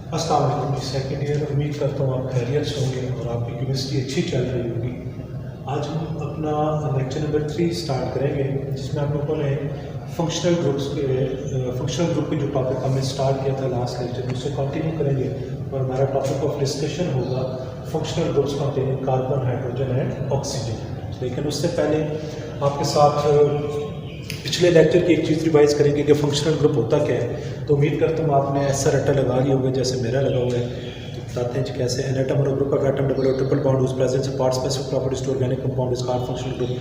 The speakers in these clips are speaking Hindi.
अस्सलाम वालेकुम जी। सेकेंड ईयर उम्मीद करता हूँ आप खैरियत से होंगे और आपकी यूनिवर्सिटी अच्छी चल रही होगी। आज हम अपना लेक्चर नंबर 3 स्टार्ट करेंगे, जिसमें आप लोगों ने फंक्शनल ग्रुप के जो टॉपिक हमने स्टार्ट किया था लास्ट लेक्चर में उससे कंटिन्यू करेंगे और हमारा टॉपिक ऑफ डिस्कशन होगा functional groups containing carbon, hydrogen and oxygen. लेकिन उससे पहले आपके साथ पिछले लेक्चर की एक चीज़ रिवाइज करेंगे कि फंक्शनल ग्रुप होता क्या है। तो उम्मीद करता हूँ आपने ऐसा रट्टा लगा लिया होगा जैसे मेरा लगा हुआ है। तो बताते हैं जी कैसे। एन एटम और ग्रुप ऑफ एटम डबल और triple bond whose presence of part specific properties to organic compound is called functional group.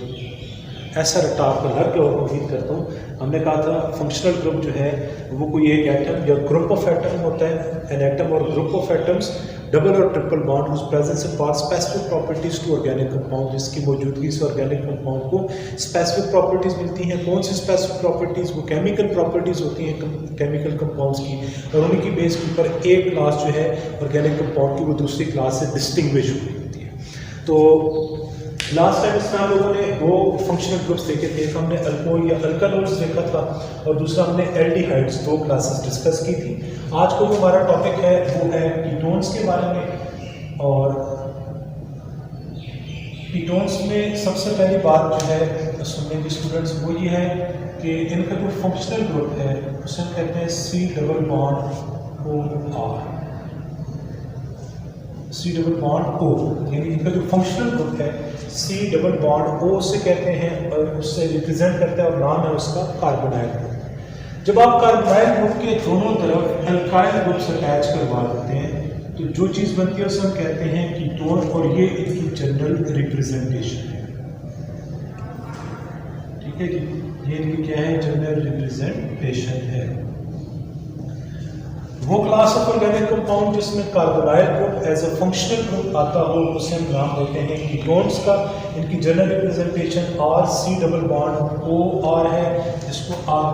ऐसा रट्टा आपको लग गया होगा उम्मीद करता हूँ। हमने कहा था फंक्शनल ग्रुप जो है वो कोई एक एटम या ग्रुप ऑफ एटम होता है। एन एटम और ग्रुप ऑफ एटम्स डबल और triple bond whose presence of part specific properties to organic compound, जिसकी मौजूदगी से ऑर्गेनिक कंपाउंड को स्पेसिफिक प्रॉपर्टीज मिलती हैं। कौन सी स्पेसिफिक प्रॉपर्टीज? वो केमिकल प्रॉपर्टीज होती हैं केमिकल कंपाउंड्स की, और उन्हीं की बेस के ऊपर एक क्लास जो है ऑर्गेनिक कंपाउंड की वो दूसरी क्लास से डिस्टिंग्विश हुई होती है। तो लास्ट टाइम इसमें हम लोगों ने दो फंक्शनल ग्रुप्स देखे थे। एक हमने अल्कोहल या अल्कानोल्स देखा था और दूसरा हमने एल्डिहाइड्स, दो क्लासेस डिस्कस की थी। आज को जो हमारा टॉपिक है वो है कीटोन्स के बारे में। और कीटोन्स में सबसे पहली बात जो है सुनने की स्टूडेंट्स वो ये है कि इनका जो फंक्शनल ग्रुप है उसे हम कहते हैं C double bond O R, C double bond O, यानी इनका जो फंक्शनल ग्रुप है सी डबल बॉन्ड ओ से कहते हैं और उससे रिप्रेजेंट करता है और नाम है उसका कार्बोनाइल ग्रुप। जब आप कार्बोनाइल ग्रुप के दोनों तरफ अल्काइल ग्रुप से अटैच करवा देते हैं तो जो चीज़ बनती है उसे हम कहते हैं कीटोन, और ये इनकी जनरल रिप्रेजेंटेशन है। ठीक है जी, ये इनकी क्या है? जनरल रिप्रेजेंटेशन है। वो क्लास ऑफ ऑर्गेनिक कंपाउंड जिसमें carbonyl group as a functional group आता हो उसे हम नाम देते हैं कीटोन्स का। इनकी general representation R C double bond O R है, जिसको आप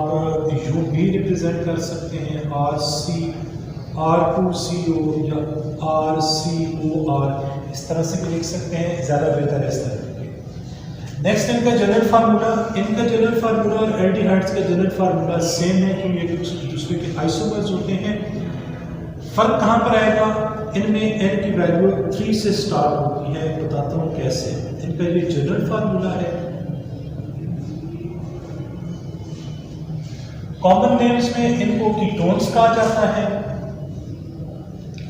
यू भी रिप्रेजेंट कर सकते हैं, आर सी R2CO या RCOR, इस तरह से भी लिख सकते हैं, ज़्यादा बेहतर है इस तरह। नेक्स्ट इनका जनरल फार्मूला और एल्डिहाइड्स का जनरल फार्मूला सेम है क्योंकि एक दूसरे के आइसोमर्स होते हैं। फर्क कहाँ पर आएगा? इनमें n की वैल्यू 3 से स्टार्ट होती है। बताता हूँ कैसे। इनका ये जनरल फार्मूला है। कॉमन नेम्स में इनको कीटोन्स कहा जाता है,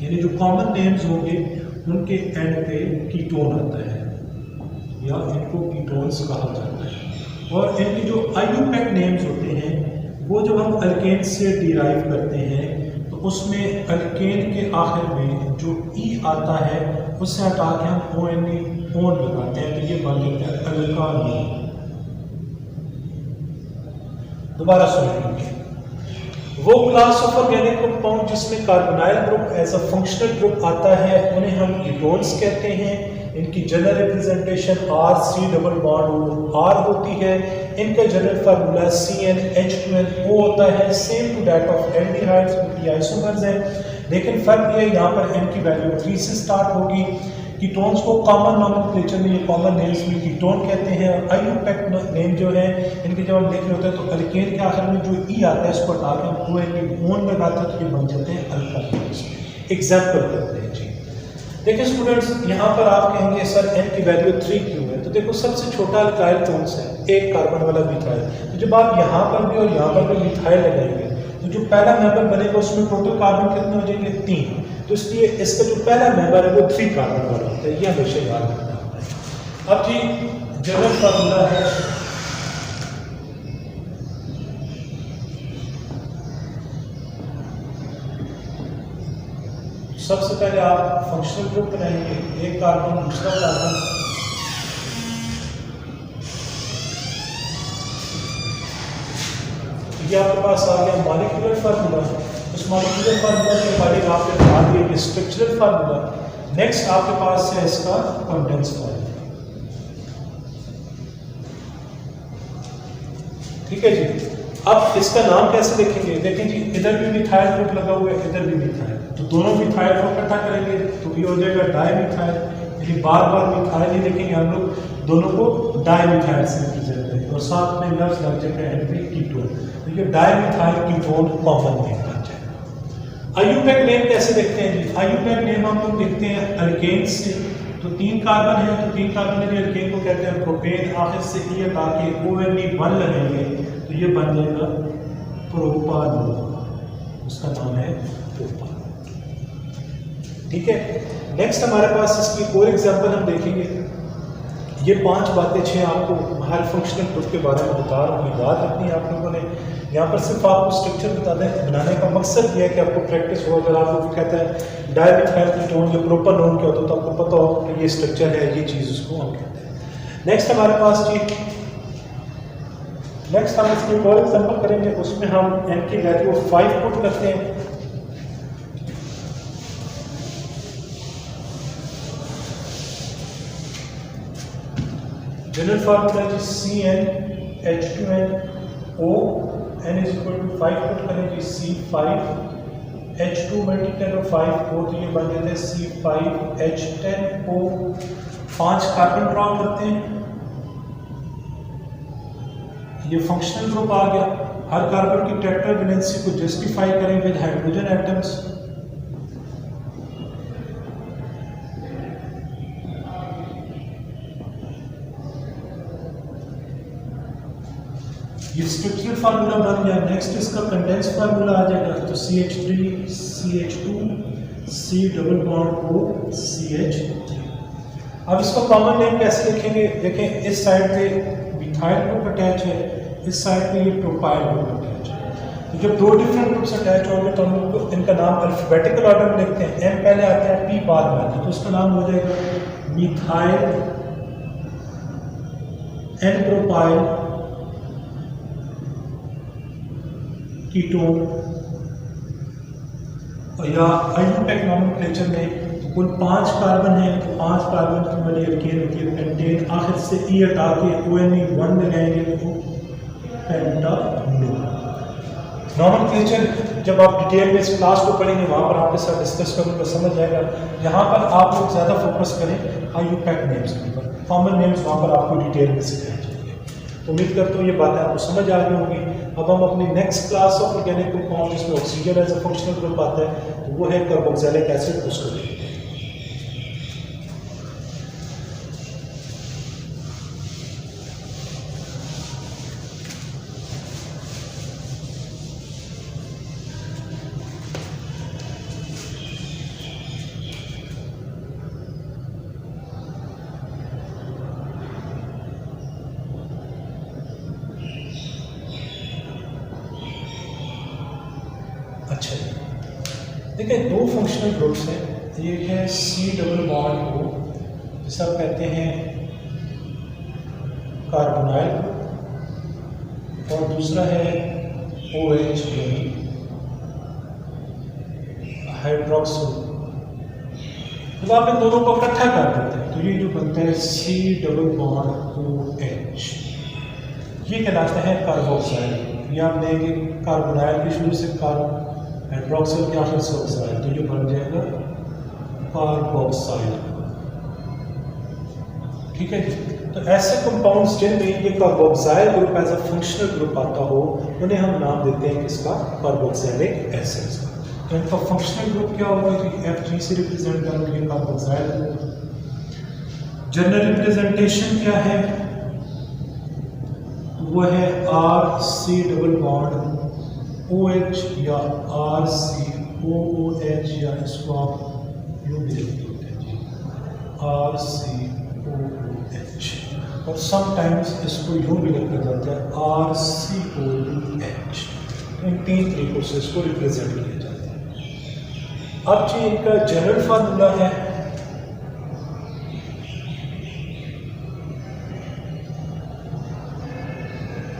यानी जो कॉमन नेम्स होंगे उनके एंड पे कीटोन आता है या इनको कीटोन्स कहा जाता है। और इनके जो आईयूपैक नेम्स होते हैं वो जब हम अल्केन से डिराइव करते हैं तो उसमें अल्केन के आखिर में जो ई आता है उससे हटा के हम ओन लगाते हैं तो ये बन जाता है अल्कानोन। दोबारा सुनेंगे। वो क्लास ऑफ ऑर्गेनिक कंपाउंड जिसमें carbonyl group as a functional group आता है उन्हें हम कीटोन्स कहते हैं। इनकी general representation R C double bond R होती है। इनका जनरल फार्मूला CnH2nO होता है, same to that of aldehydes, उनकी आइसोमर्स हैं। लेकिन फर्क ये यहाँ पर n की वैल्यू 3 से स्टार्ट होगी। कीटोन्स को कॉमन नॉमेनक्लेचर में, ये कॉमन नेम्स में कीटोन कहते हैं। और आईयूपैक नेम जो है इनके जब हम लिख रहे होते हैं तो अल्केन के आखिर में जो ई आता है इसको हटा के हम ओन लगाते हैं तो ये बन जाते हैं अल्कानोन्स। एग्जाम्पल करते हैं जी। देखिए स्टूडेंट्स, यहाँ पर आप कहेंगे सर n की वैल्यू 3 क्यों है? तो देखो सबसे छोटा अल्काइल कौन सा है? एक कार्बन वाला मिथाइल। तो जब आप यहाँ पर भी और यहाँ पर भी मिथाइल लगाएंगे तो जो पहला मेंबर बनेगा उसमें टोटल कार्बन कितने हो जाएंगे? 3। तो इसलिए इसका जो पहला मेंबर है वो 3 कार्बन वाला होता है, ये हमेशा याद रखना होता है। अब जी जनरल फार्मूला है सबसे पहले आप फंक्शनल ग्रुप बनाएंगे, एक कार्बन दूसरा कार्बन, ये आपके पास आ गया मॉलिक्यूलर फार्मूला। उस मॉलिक्यूलर फार्मूला के बारे आपके बाद ये स्ट्रक्चरल फार्मूला। नेक्स्ट आपके पास है इसका कंडेंस फार्मूला। ठीक है जी। अब इसका नाम कैसे लिखेंगे? देखें जी, इधर भी मिथाइल ग्रुप लगा हुआ है, इधर भी मिथाइल, तो दोनों मिथाइल को इकट्ठा करेंगे तो ये हो जाएगा डाईमिथाइल। यानी बार बार मिथाइल ही लिखेंगे हम लोग, दोनों को डाईमिथाइल से रिप्रेजेंट करेंगे और साथ में लफ्ज लग जाएगा एंड पे कीटोन। तो ये डाईमिथाइल कीटोन कॉमन नेम बन जाएगा। IUPAC नेम कैसे देखते हैं जी? IUPAC नेम हम लोग देखते हैं अल्केन से। तो 3 कार्बन है तो 3 कार्बन है अल्केन को कहते हैं प्रोपेन, आखिर से ई हटा के ONE1 लगेंगे तो ये बन जाएगा प्रोपानोल, उसका नाम है प्रोपानोल। ठीक है, नेक्स्ट हमारे पास इसकी और एग्जांपल हम देखेंगे। ये 5 बातें 6 आपको हर फंक्शनल ग्रुप के बारे में बता रहा हूँ, याद रखनी है आप लोगों ने। यहाँ पर सिर्फ आपको स्ट्रक्चर बनाने का मकसद ये है कि आपको प्रैक्टिस हो। अगर आप लोग कहते हैं डायमिथाइल कीटोन या प्रोपानोल क्या होता है तो आपको पता हो कि ये स्ट्रक्चर है, ये चीज़ उसको हम कहते हैं। नेक्स्ट हमारे पास जी, नेक्स्ट हम इसकी और एग्जाम्पल करेंगे, उसमें हम n की वैल्यू 5 पुट करते हैं। जनरल फार्मूला जी CnH2nO, n is equal to 5 put करें जी C5H2 मल्टीप्लाई बाय 5 को, तो ये बन जाते हैं C5H10O। 5 कार्बन ड्रॉ करते हैं, ये फंक्शनल ग्रुप आ गया। हर कार्बन की टेट्रा वैलेंसी को जस्टिफाई करें विद हाइड्रोजन एटम्स। ये स्ट्रक्चरल फार्मूला बन गया। नेक्स्ट इसका कंडेंस फार्मूला आ जाएगा, तो CH3 CH2 C double bond O CH3। अब इसको कॉमन नेम कैसे लिखेंगे? देखें, इस साइड पे मिथाइल ग्रुप अटैच है, इस साइड पे ये प्रोपाइल ग्रुप अटैच है। तो जब 2 डिफरेंट ग्रुप्स अटैच होंगे तो हम लोग इनका नाम अल्फाबेटिकल ऑर्डर में लिखते हैं। M पहले आता है, P बाद में आता है, तो उसका नाम हो जाएगा मिथाइल N प्रोपाइल कीटोन। या IUPAC नॉमेनक्लेचर में कुल 5 कार्बन है, तो 5 कार्बन की वाली अल्केन होती है पेंटेन, आखिर से ई हटा के ONE1 लगाएंगे तो पेंटानोल। नॉमेनक्लेचर जब आप डिटेल में इस क्लास को पढ़ेंगे वहाँ पर आपके साथ डिस्कस करूँगा तो समझ आएगा। यहाँ पर आप लोग ज़्यादा फोकस करें IUPAC नेम्स के ऊपर, कॉमन नेम्स वहाँ पर आपको डिटेल में सिखाए जाएंगे। तो उम्मीद करता हूँ ये बातें आपको समझ आ गई होंगी। अब हम अपनी next class of organic compound जिसमें oxygen as a functional group आता है, तो वो है कार्बोक्सिलिक एसिड, उसको लेंगे। अच्छा, देखिए 2 फंक्शनल ग्रुप्स हैं, एक है C डबल बॉन्ड O जिसे आप कहते हैं कार्बोनाइल ग्रुप, और दूसरा है OH यानी हाइड्रोक्सिल। जब आप इन दोनों को इकट्ठा कर देते हैं तो ये जो बनता है C डबल बॉन्ड OH, ये कहलाता है कार्बोक्साइल। ये आप लेंगे कार्बोनाइल की शुरू से हाइड्रोक्सिल के आखिर से ऑक्साइड, तो ये बन जाएगा कार्बोक्साइल। ठीक है जी। तो ऐसे कंपाउंड्स जिनमें ये carboxyl group as a functional group आता हो उन्हें हम नाम देते हैं किसका? कार्बोक्सिलिक एसिड्स का। तो इनका फंक्शनल ग्रुप क्या होगा जी? Fg से रिप्रेजेंट करेंगे कार्बोक्साइल ग्रुप। जनरल रिप्रेजेंटेशन क्या है? वो है RC डबल बॉन्ड OH या RCOOH, या इसको आप यूँ भी लिख सकते हैं जी RCOOH, और समटाइम्स इसको यूँ भी लिखा जाता है RCOUH। इन 3 तरीकों से इसको रिप्रेजेंट किया जाता है। अब जी इनका जनरल फार्मूला है,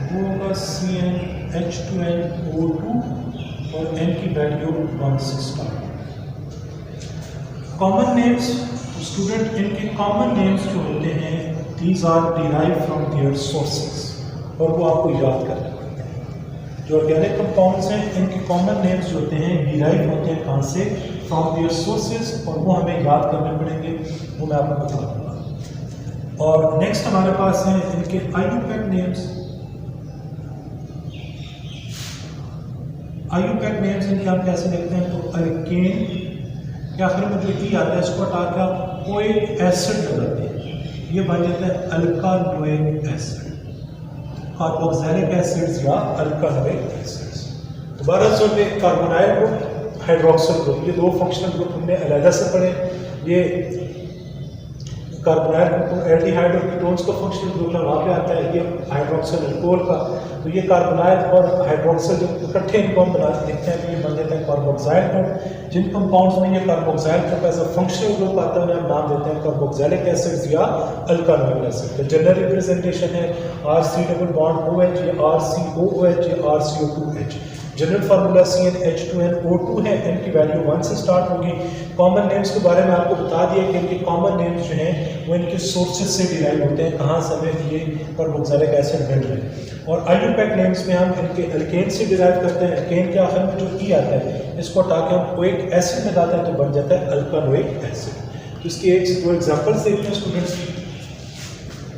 वो होगा CnH2nO2 और n की वैल्यू 165। कॉमन नेम्स, स्टूडेंट इनके कॉमन नेम्स जो होते हैं these are derive from their sources, और वो आपको याद करने पड़ते हैं। जो ऑर्गेनिक कंपाउंड्स हैं इनके कॉमन नेम्स जो होते हैं डिराइव होते हैं कहाँ से? फ्रॉम देयर सोर्सेस, और वो हमें याद करने पड़ेंगे, वो मैं आपको बता दूँगा। और नेक्स्ट हमारे पास हैं इनके IUPAC नेम्स। IUPAC नेम्स इनके आप कैसे लिखते हैं, तो अल्केन के आखिर में जो ई आता है इसको हटा के आप कोई एसिड लगाते हैं, ये बन जाता है अल्कानोइक एसिड, कार्बोक्सिलिक एसिड्स या अल्कानोइक एसिड्स। दोबारा सुन ले, कार्बोनाइल ग्रुप, हाइड्रोक्सिल ग्रुप, ये दो फंक्शनल ग्रुप हमने अलग से पढ़े। ये कार्बोनाइल ग्रुप एल्डिहाइड और कीटोन्स का फंक्शनल ग्रुप है, वहाँ पे आता है ये हाइड्रोक्सिल अल्कोहल का। तो ये कार्बोनाइल और हाइड्रोक्सिल जब इकट्ठे इनको हम बना देखते हैं तो ये बन जाता है कार्बोक्साइल ग्रुप। जिन कंपाउंड्स में ये carboxyl group as a functional group आता है उन्हें हम नाम देते हैं कार्बोक्सिलिक एसिड्स या अल्कानोइक एसिड। तो जनरल रिप्रेजेंटेशन है RC डबल बॉन्ड OH या RCOOH या RCO2H। जनरल फार्मूला CnH2nO2 है, n की वैल्यू 1 से स्टार्ट होगी। कॉमन नेम्स के बारे में आपको बता दिया कि इनके कॉमन नेम्स जो हैं वो इनके सोर्सेज से डिराइव होते हैं, कहाँ से हमें ये कार्बोक्सिलिक एसिड मिल रहे हैं। और IUPAC नेम्स में हम इनके अल्केन से डिराइव करते हैं। अल्केन के आखिर में जो ई आता है इसको हटा के हम कोइक एसिड लगाते हैं तो बन जाता है अल्कानोइक एसिड। तो इसकी एक से दो एग्जाम्पल्स देखते हैं स्टूडेंट्स।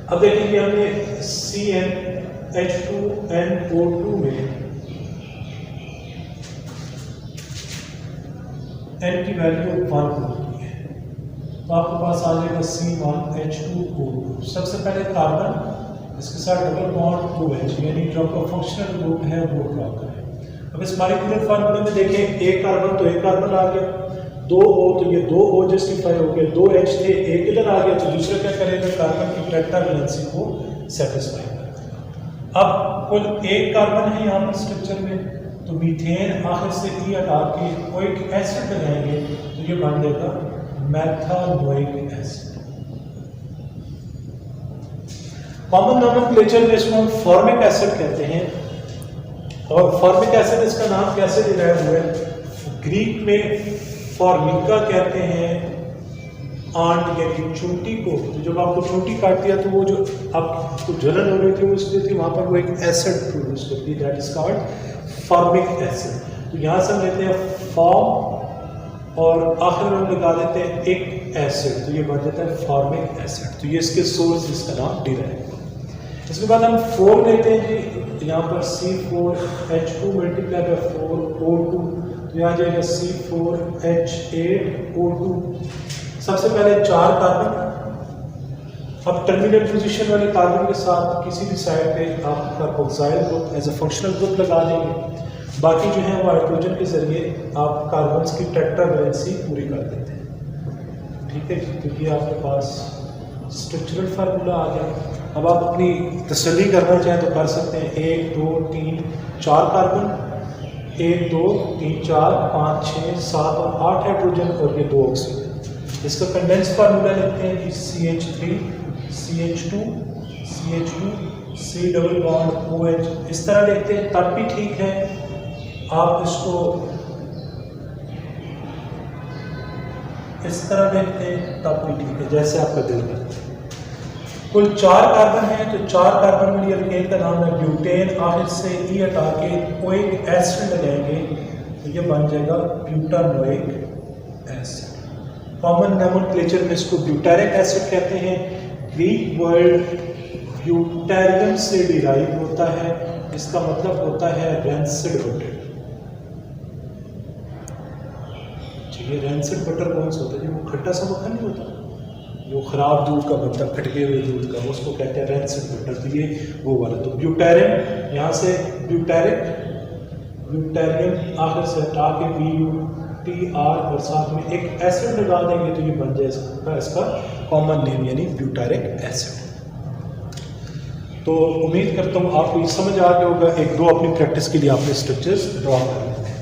अब देखेंगे हमने CnH2nO2 में n की वैल्यू 1 होती है, तो आपके पास आ जाएगा C1H2O2। सबसे पहले कार्बन, इसके साथ डबल बॉन्ड OH, यानी जो आपका फंक्शनल ग्रुप है वो ड्रॉ करें। अब इस मॉलिक्यूलर फार्मूले में देखें, एक कार्बन तो एक कार्बन आ गया, 2 O तो ये 2 O जस्टिफाई हो गया, 2 H थे एक इधर आ गया, तो दूसरा क्या करेगा, कार्बन की टेट्रावैलेंसी को सेटिस्फाई करेगा। अब कुल एक कार्बन है यहाँ पर स्ट्रक्चर में, तो मीथेन आखिर से ई हटा के कोइक एसिड लगाएंगे तो ये बन जाएगा मेथानोइक एसिड। कॉमन नोमेनक्लेचर में इसको हम फॉर्मिक एसिड कहते हैं। और फॉर्मिक एसिड इसका नाम कैसे डिराइव हुआ है, ग्रीक में फॉर्मिका कहते हैं आंट यानी चोटी को। तो जब आपको चोटी काटती है तो वो जो आपको जलन हो रही थी वो इसलिए थी, वहाँ पर वो एक एसिड प्रोड्यूस करती है, that is called formic acid. तो यहाँ से हम लेते हैं फॉर्म और आखिर में हम लगा देते हैं एक एसिड, तो ये बन जाता है फॉर्मिक एसिड। तो ये इसके सोर्स, इसका नाम डिराइव। इसके बाद हम 4 लेते हैं जी, यहाँ पर C4H2 मल्टीप्लाई बाय 4O2, तो यहाँ जाएगा C4H8O2। सबसे पहले 4 कार्बन, अब टर्मिनल पोजीशन वाले कार्बन के साथ किसी भी साइड पे आप carboxyl group as a functional group लगा देंगे। बाकी जो है वो हाइड्रोजन के जरिए आप कार्बन्स की टेट्रावैलेंसी पूरी कर देते हैं, ठीक है, क्योंकि आपके पास स्ट्रक्चरल फार्मूला आ गया। अब आप अपनी तसल्ली करना चाहें तो कर सकते हैं, 1 2 3 4 कार्बन, 1 2 3 4 5 6 7 और 8 हाइड्रोजन और ये 2 ऑक्सीजन। इसका कंडेंस फार्मूला लिखते हैं कि CH3 CH2 CH2 C double bond OH, इस तरह लिखते हैं तब भी ठीक है। आप इसको इस तरह लिखते हैं तब भी ठीक है, जैसे आपका दिल करता है। कुल 4 कार्बन है, तो 4 कार्बन में अल्केन का नाम है ब्यूटेन, आखिर से ई हटा के कोइक एसिड लगाएंगे तो ये बन जाएगा ब्यूटानोइक एसिड। कॉमन नोमेनक्लेचर में इसको ब्यूटारिक एसिड कहते हैं। ग्रीक वर्ड ब्यूटेरियम से डिराइव होता है, इसका मतलब होता है रैंसिड बटर। ये रैंसिड बटर कौन सा होता है, जो खट्टा सा मक्खन नहीं होता, जो खराब दूध का बनता है, फटके हुए दूध का, उसको कहते हैं रैंसिड बटर। तो ये वो वाला, तो ब्यूटेरियम, यहाँ से ब्यूटेरिक, ब्यूटेरियम आखिर से हटा के BUTR और साथ में एक एसिड लगा देंगे तो ये बन जाएगा इसका कॉमन नेम यानी ब्यूटारिक एसिड। तो उम्मीद करता हूँ आपको ये समझ आ गया होगा। 1-2 अपनी प्रैक्टिस के लिए आपने स्ट्रक्चर्स ड्रॉ कर लेते हैं।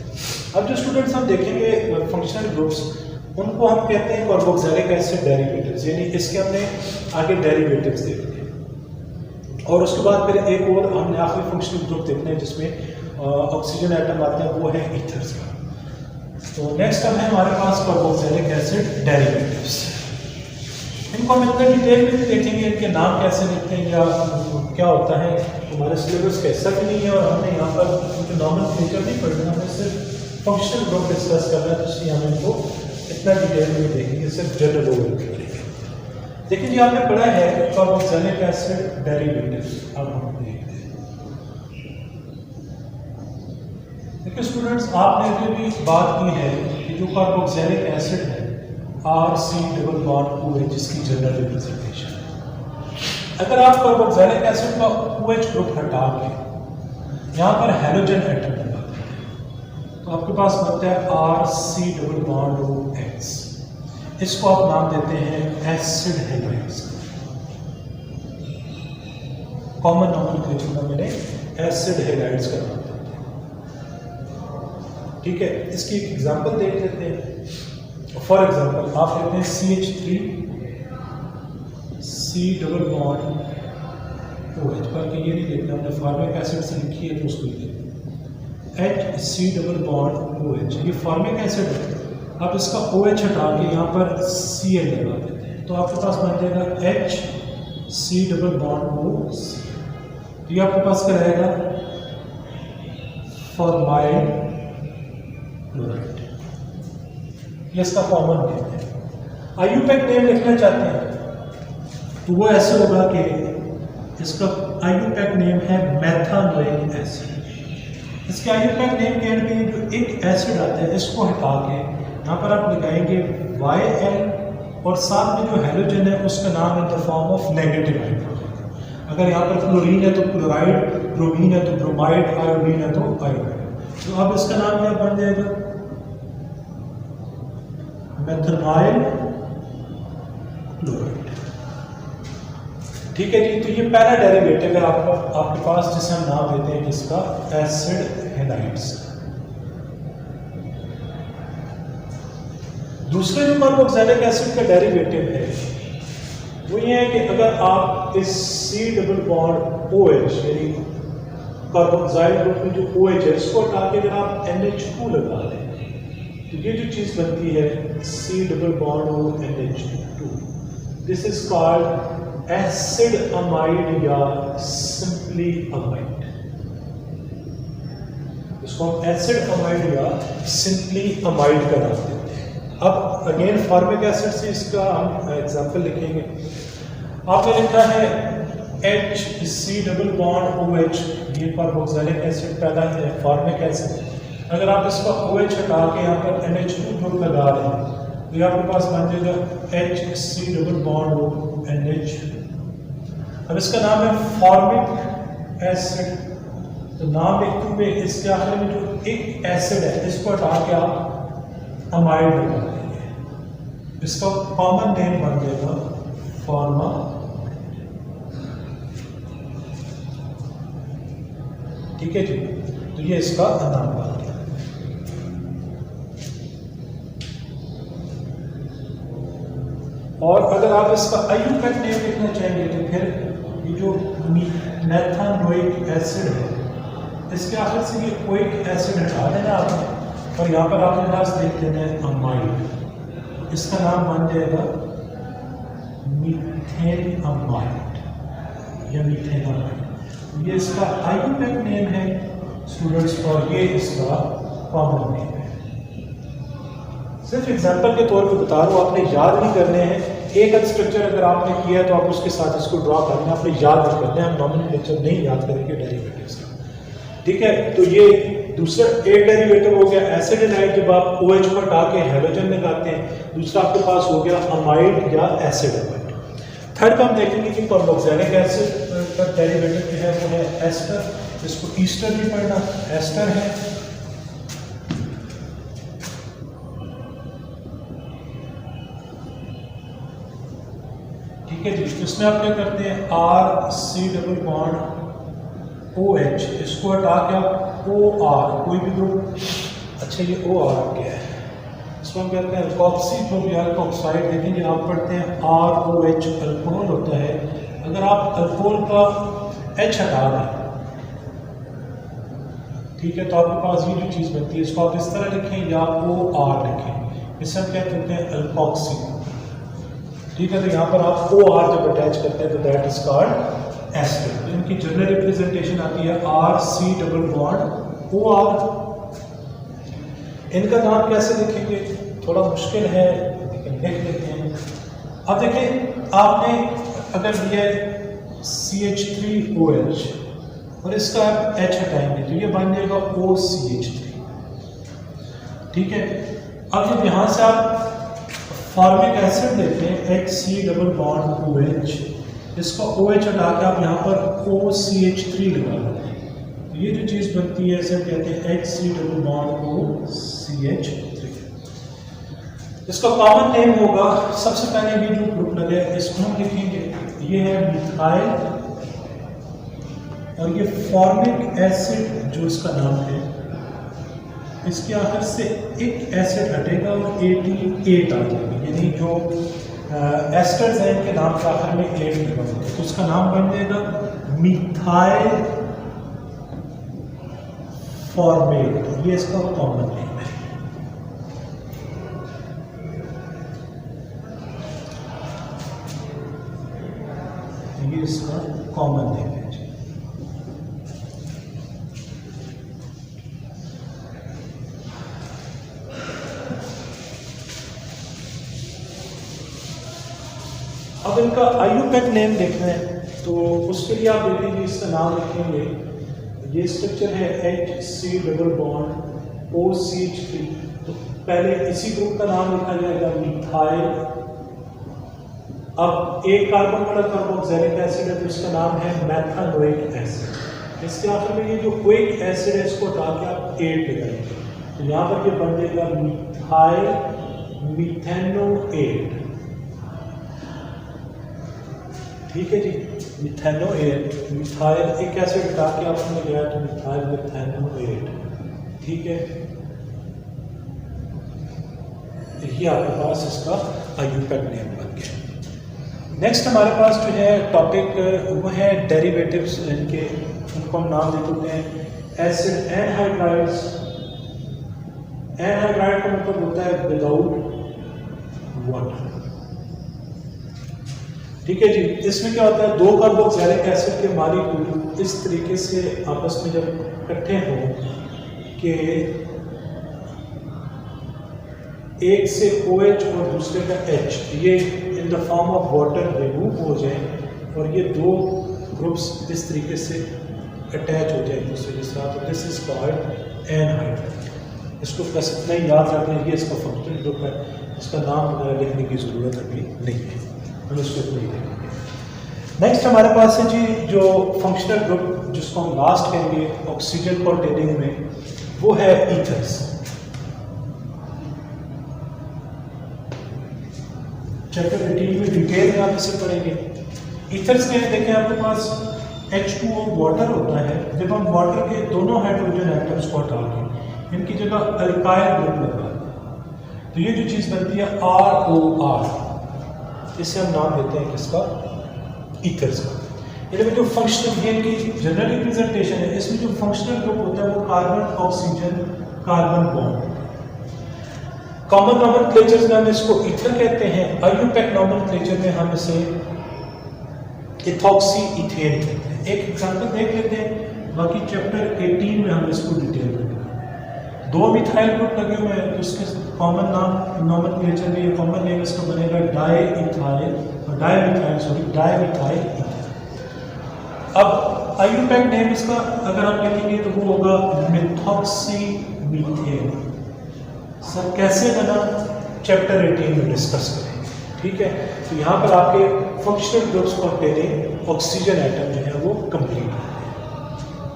अब जो स्टूडेंट्स हम देखेंगे फंक्शनल ग्रुप्स, उनको हम कहते हैं कार्बोक्सिलिक एसिड डेरिवेटिव्स, यानी इसके हमने आगे डेरिवेटिव्स देखने हैं। और उसके बाद फिर एक और हमने आखिरी फंक्शनल ग्रुप देखने हैं जिसमें ऑक्सीजन एटम आते हैं, वो है ईथर्स का। तो नेक्स्ट अब है हमारे पास कार्बोक्सिलिक एसिड डेरिवेटिव्स। इनको हम इतना डिटेल में देखेंगे, इनके नाम कैसे लिखते हैं या क्या होता है, हमारे सिलेबस का हिस्सा भी नहीं है। और हमने यहाँ पर नोमेनक्लेचर नहीं पढ़ना, हमें सिर्फ फंक्शनल ग्रुप डिस्कस करना है, तो इसलिए हम इनको इतना डिटेल में देखेंगे, सिर्फ जनरल ओवरव्यू करेंगे। देखिए जी, आपने पढ़ा है कार्बोक्सिलिक एसिड डेरिवेटिव्स। अब हम देखते हैं देखिए स्टूडेंट्स, आपने अभी भी बात की है कि जो कार्बोक्सिलिक एसिड है RC⋯OH जिसकी जनरल रिप्रेजेंटेशन है। अगर आप कार्बोक्सिलिक एसिड का OH ग्रुप हटा के यहाँ पर हैलोजन एटम लगाते हैं तो आपके पास बनता है RC⋯OX। इसको आप नाम देते हैं एसिड हैलाइड्स। कॉमन नोमेनक्लेचर में मैंने एसिड हैलाइड्स का नाम देते हैं। ठीक है, इसकी एक एग्जांपल देख लेते हैं। फॉर एग्जांपल आप लेते हैं CH3 C⋯OH, बल्कि ये नहीं देखना, हमने फॉर्मिक एसिड से लिखी है तो उसको लिखते हैं H⋯OH। ये फॉर्मिक एसिड है, आप इसका OH हटा के यहाँ पर Cl लगा देते हैं तो आपके पास बन जाएगा HC⋯OC। तो ये आपके पास क्या रहेगा, फॉर्माइल क्लोराइड। ये इसका कॉमन नेम है। IUPAC नेम लिखना चाहते हैं तो वो ऐसे होगा कि इसका IUPAC नेम है मेथानोइक एसिड। इसके IUPAC नेम के एंड पे जो एक एसिड आता है इसको हटा के यहाँ पर आप लगाएंगे YL और साथ में जो हैलोजन है उसका नाम in the form of negative hydrogen. अगर यहाँ पर क्लोरीन है तो क्लोराइड, ब्रोमीन है तो ब्रोमाइड, आयोडीन है तो आयोडाइड। तो अब इसका नाम क्या बन जाएगा, मेथानॉइल क्लोराइड। ठीक है जी, तो ये पहला डेरिवेटिव है आपके पास जिसे हम नाम देते हैं जिसका एसिड हैलाइड्स। दूसरे जो कार्बोक्सिलिक एसिड का डेरिवेटिव है वो ये है कि अगर आप इस C⋯OH यानी कार्बोक्सिल ग्रुप में जो OH है इसको हटा के अगर आप NH2 लगा दें तो ये जो चीज बनती है C⋯ONH2। This is called acid amide या सिंपली अमाइड। इसको हम एसिड अमाइड या सिंपली अमाइड का नाम देते हैं। अब अगेन फॉर्मिक एसिड से इसका हम एग्जांपल लिखेंगे। आपने लिखा है HC⋯OH, ये कार्बोक्सिलिक एसिड पहला है फॉर्मिक एसिड। अगर आप इसका OH हटा के यहाँ पर NH2 ग्रुप लगा रहे हैं तो ये आपके पास बन जाएगा HC⋯ONH। अब इसका नाम है फॉर्मिक एसिड, तो नाम लिखते हुए इसके आखिर में जो एक एसिड है इसको हटा के आप अमाइड लगा देंगे। इसका कॉमन नेम बन जाएगा फॉर्मा। ठीक है जी, तो ये इसका नाम बन गया। और अगर आप इसका IUPAC नेम लिखना चाहेंगे तो फिर ये जो मेथानोइक एसिड है इसके आखिर से ये ओइक एसिड हटा देना आपने और यहाँ पर आपके पास देख देना है अमाइड। इसका नाम बन जाएगा मीथेन अमाइड या मीथेनामाइड। ये इसका IUPAC नेम है स्टूडेंट्स और ये इसका कॉमन नेम है। सिर्फ एग्जांपल के तौर पे बता रहा हूँ, आपने याद नहीं करने हैं। एक स्ट्रक्चर अगर आपने किया है तो आप उसके साथ इसको ड्रॉ करना, आपने याद नहीं करना है। हम नॉमिनल नहीं याद करेंगे डेरिवेटिव्स का। ठीक है, तो ये दूसरा एक डेरिवेटिव हो गया एसिड हैलाइड, जब आप OH को हटा के हैलोजन लगाते हैं। दूसरा आपके पास हो गया अमाइड या एसिड अमाइड। थर्ड हम देखेंगे कि कार्बोक्सिलिक एसिड का डेरिवेटिव जो है वो है एस्टर। इसको ईस्टर भी पढ़ना, एस्टर है। ठीक है जी, इसमें आप क्या करते हैं RC⋯OH, इसको हटा के आप OR कोई भी ग्रुप, अच्छा ये OR क्या है, इसको हम कहते हैं अल्कोक्सी ग्रुप या अल्कोक्साइड। देखेंगे आप पढ़ते हैं ROH अल्कोहल होता है। अगर आप अल्कोहल का H हटा दें, ठीक है, तो आपके पास ये जो चीज़ बनती है इसको आप इस तरह लिखें या OR लिखें। इसे हम क्या कहते हैं अल्कोक्सी। ठीक है, तो यहाँ पर आप OR जब अटैच करते हैं तो दैट इज कॉल्ड एस्टर। तो इनकी जनरल रिप्रेजेंटेशन आती है RC⋯OR। इनका नाम कैसे लिखेंगे, थोड़ा मुश्किल है लेकिन लिख लेते हैं। अब देखिए, आपने अगर लिया CH3OH और इसका H हटाएंगे तो ये बन जाएगा OCH3। ठीक है। अब जब यहाँ से आप फॉर्मिक एसिड लेते हैं HC डबल बॉन्ड OH, इसका OH हटा के आप यहाँ पर OCH3 लगा लेते हैं, तो ये जो चीज़ बनती है इसे कहते हैं HC डबल बॉन्ड OCH3। इसका कॉमन नेम होगा, सबसे पहले ये जो ग्रुप लगे इसको हम लिखेंगे, ये है मिथाइल, और ये फॉर्मिक एसिड जो इसका नाम है, इसके आखिर से एक एसिड हटेगा और 88 आ जाएगी, यानी जो एस्टर्स हैं इनके नाम के आखिर में 8 लगा होगा, तो उसका नाम बन जाएगा मिथाइल फॉर्मेट। ये इसका कॉमन नेम है। ये इसका कॉमन नेम है। अब इनका IUPAC नेम देखना है, तो उसके लिए आप देखेंगे इसका नाम लिखेंगे, ये स्ट्रक्चर है HC डबल बॉन्ड OCH3, तो पहले इसी ग्रुप का नाम लिखा जाएगा मिथाइल। अब एक कार्बन वाला कार्बोक्सिलिक एसिड है तो इसका नाम है मेथानोइक एसिड। इसके आखिर में ये जो ओइक एसिड है इसको हटा के आप 8 लगाएंगे, तो यहाँ पर ये बन जाएगा मिथाइल मिथेनोएट। ठीक है जी, मिथेनोएट, मिथाइल एक एसिड हटा के आपने गया तो मिथाइल मिथेनोएट। ठीक है, ये आपके पास इसका IUPAC नेम बन गया। नेक्स्ट हमारे पास जो है टॉपिक वो है डेरिवेटिव्स, इनके उनको हम नाम दे देते हैं एसिड एनहाइड्राइड्स। एनहाइड्राइड का मतलब होता है विदाउट वाटर। ठीक है जी, इसमें क्या होता है, दो कार्बोक्सिलिक एसिड के मॉलिक्यूल इस तरीके से आपस में जब इकट्ठे हों कि एक से OH और दूसरे का H, ये in the form of water remove हो जाए और ये दो ग्रुप्स इस तरीके से अटैच हो जाए एक दूसरे के साथ, तो दिस इज कॉल्ड एनहाइड्राइड। इसको बस इतना ही याद रखना, ये इसका फंक्शनल ग्रुप है, इसका नाम लिखने की ज़रूरत अभी नहीं है, हम इसको इतना ही देखेंगे। नेक्स्ट हमारे पास है जी जो फंक्शनल ग्रुप जिसको हम लास्ट कहेंगे ऑक्सीजन कॉन्टेनिंग में, वो है ईथर्स। चैप्टर 18 में डिटेल में आप इसे पढ़ेंगे। ईथर्स के देखें आपके पास H2O वाटर होता है, जब हम वाटर के दोनों हाइड्रोजन एटम्स को हटा के इनकी जगह अल्काइल ग्रुप लगा तो ये जो चीज़ बनती है ROR, इसे हम नाम देते हैं किसका, ईथर्स का। यानी जो फंक्शनल, ये इनकी जनरल रिप्रेजेंटेशन है, इसमें जो फंक्शनल ग्रुप होता है वो carbon oxygen carbon bond. Common nomenclature में हम इसको ईथर कहते हैं, IUPAC नॉमेनक्लेचर में हम इसे इथॉक्सी इथेन कहते हैं। एक एग्जांपल देख लेते हैं, बाकी चैप्टर 18 में हम इसको डिटेल में देखेंगे। दो मिथाइल ग्रुप लगे हुए हैं तो उसके कॉमन नाम नॉमेनक्लेचर में, ये कॉमन नेम इसका बनेगा डाईमिथाइल ईथर। अब IUPAC नेम इसका अगर हम लिखेंगे तो वो होगा मिथॉक्सी मीथेन। सर कैसे बना, चैप्टर 18 में डिस्कस करेंगे। ठीक है, तो यहाँ पर आपके functional groups containing oxygen atom जो है वो कंप्लीट है।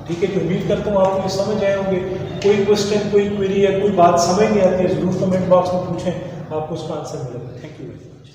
ठीक है, तो उम्मीद करता हूँ आपको ये समझ आए होंगे। कोई क्वेश्चन, कोई क्वेरी या कोई बात समझ नहीं आती है ज़रूर कमेंट बॉक्स में पूछें, आपको उसका आंसर मिलेगा। Thank you very much.